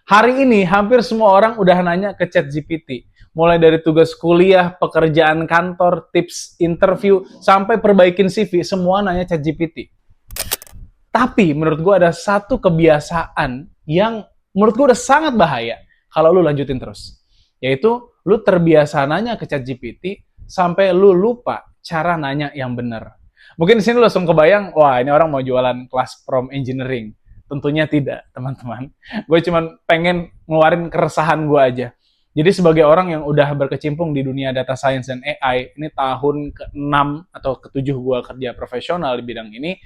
Hari ini hampir semua orang udah nanya ke ChatGPT. Mulai dari tugas kuliah, pekerjaan kantor, tips interview, sampai perbaikin CV, semua nanya ChatGPT. Tapi menurut gue ada satu kebiasaan yang menurut gue udah sangat bahaya kalau lu lanjutin terus. Yaitu lu terbiasa nanya ke ChatGPT sampai lu lupa cara nanya yang benar. Mungkin di sini lu langsung kebayang, wah ini orang mau jualan kelas prompt engineering. Tentunya tidak, teman-teman. Gue cuma pengen ngeluarin keresahan gue aja. Jadi sebagai orang yang udah berkecimpung di dunia data science dan AI, ini tahun ke-6 atau ke-7 gue kerja profesional di bidang ini,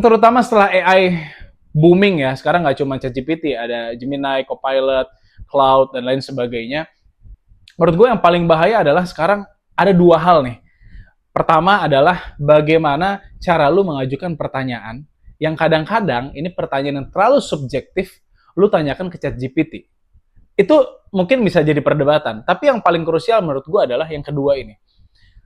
terutama setelah AI booming ya, sekarang nggak cuma ChatGPT, ada Gemini, Copilot, Cloud, dan lain sebagainya. Menurut gue yang paling bahaya adalah sekarang ada dua hal nih. Pertama adalah bagaimana cara lu mengajukan pertanyaan yang kadang-kadang ini pertanyaan yang terlalu subjektif, lu tanyakan ke ChatGPT. Itu mungkin bisa jadi perdebatan, tapi yang paling krusial menurut gue adalah yang kedua ini.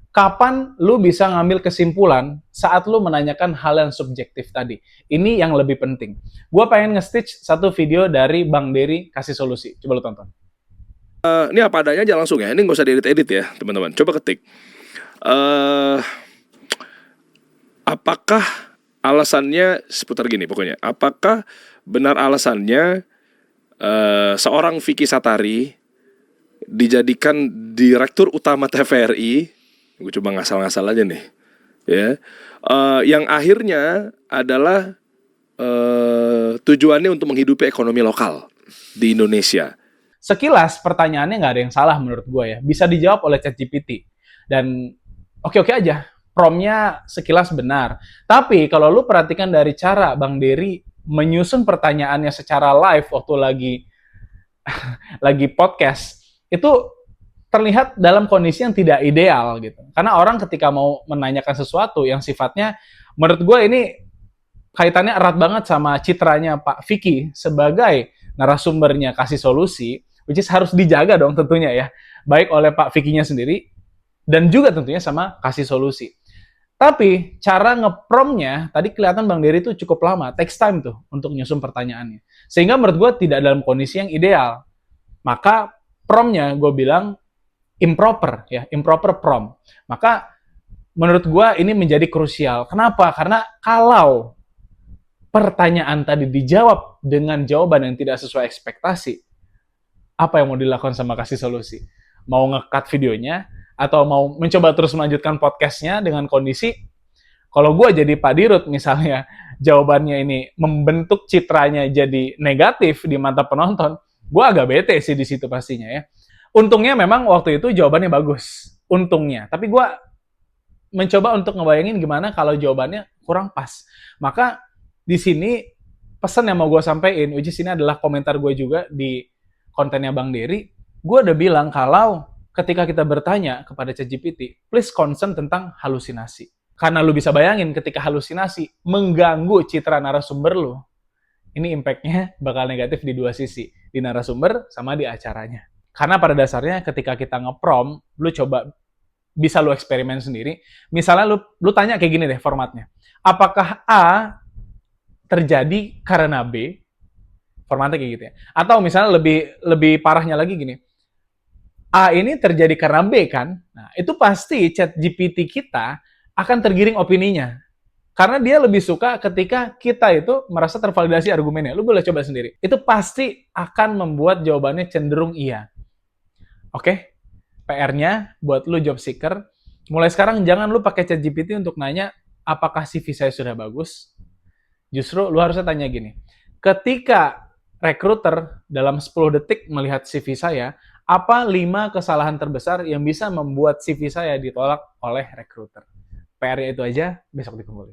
Kapan lu bisa ngambil kesimpulan saat lu menanyakan hal yang subjektif tadi? Ini yang lebih penting. Gue pengen nge-stitch satu video dari Bang Dery kasih solusi. Coba lu tonton. Ini apa adanya aja langsung ya. Ini nggak usah diedit-edit ya, teman-teman. Coba ketik. Apakah alasannya seputar gini pokoknya? Apakah benar alasannya seorang Vicky Satari dijadikan direktur utama TVRI? Gue coba ngasal-ngasal aja nih, ya. Yang akhirnya adalah tujuannya untuk menghidupi ekonomi lokal di Indonesia. Sekilas pertanyaannya nggak ada yang salah menurut gue ya. Bisa dijawab oleh ChatGPT. Dan oke-oke aja. Promptnya sekilas benar. Tapi kalau lu perhatikan dari cara Bang Dery menyusun pertanyaannya secara live waktu lagi podcast, itu terlihat dalam kondisi yang tidak ideal gitu. Karena orang ketika mau menanyakan sesuatu yang sifatnya, menurut gue ini kaitannya erat banget sama citranya Pak Vicky sebagai narasumbernya kasih solusi, which is harus dijaga dong tentunya ya, baik oleh Pak Vicky-nya sendiri dan juga tentunya sama kasih solusi. Tapi cara ngepromnya tadi kelihatan Bang Dery itu cukup lama, takes time tuh untuk nyusun pertanyaannya. Sehingga menurut gue tidak dalam kondisi yang ideal. Maka promptnya gue bilang improper ya, improper prompt. Maka menurut gue ini menjadi krusial. Kenapa? Karena kalau pertanyaan tadi dijawab dengan jawaban yang tidak sesuai ekspektasi, apa yang mau dilakukan sama kasih solusi? Mau nge-cut videonya, atau mau mencoba terus melanjutkan podcastnya dengan kondisi, kalau gue jadi Pak Dirut misalnya, jawabannya ini membentuk citranya jadi negatif di mata penonton, gue agak bete sih di situ pastinya ya. Untungnya memang waktu itu jawabannya bagus, untungnya. Tapi gue mencoba untuk ngebayangin gimana kalau jawabannya kurang pas. Maka di sini pesan yang mau gue sampaikan, which is ini adalah komentar gue juga di kontennya Bang Dery, gue udah bilang kalau ketika kita bertanya kepada ChatGPT, please concern tentang halusinasi. Karena lu bisa bayangin ketika halusinasi mengganggu citra narasumber lu, ini impact-nya bakal negatif di dua sisi, di narasumber sama di acaranya. Karena pada dasarnya ketika kita nge-prompt, lu coba bisa lu eksperimen sendiri. Misalnya lu tanya kayak gini deh formatnya. Apakah A terjadi karena B? Formatnya kayak gitu ya. Atau misalnya lebih parahnya lagi gini. A ini terjadi karena B kan? Nah, itu pasti ChatGPT kita akan tergiring opininya. Karena dia lebih suka ketika kita itu merasa tervalidasi argumennya. Lu boleh coba sendiri. Itu pasti akan membuat jawabannya cenderung iya. Oke? PR-nya buat lu job seeker, mulai sekarang jangan lu pakai ChatGPT untuk nanya apakah CV saya sudah bagus. Justru lu harusnya tanya gini. Ketika recruiter dalam 10 detik melihat CV saya, apa 5 kesalahan terbesar yang bisa membuat CV saya ditolak oleh recruiter? PR-nya itu aja, besok dikumpulin.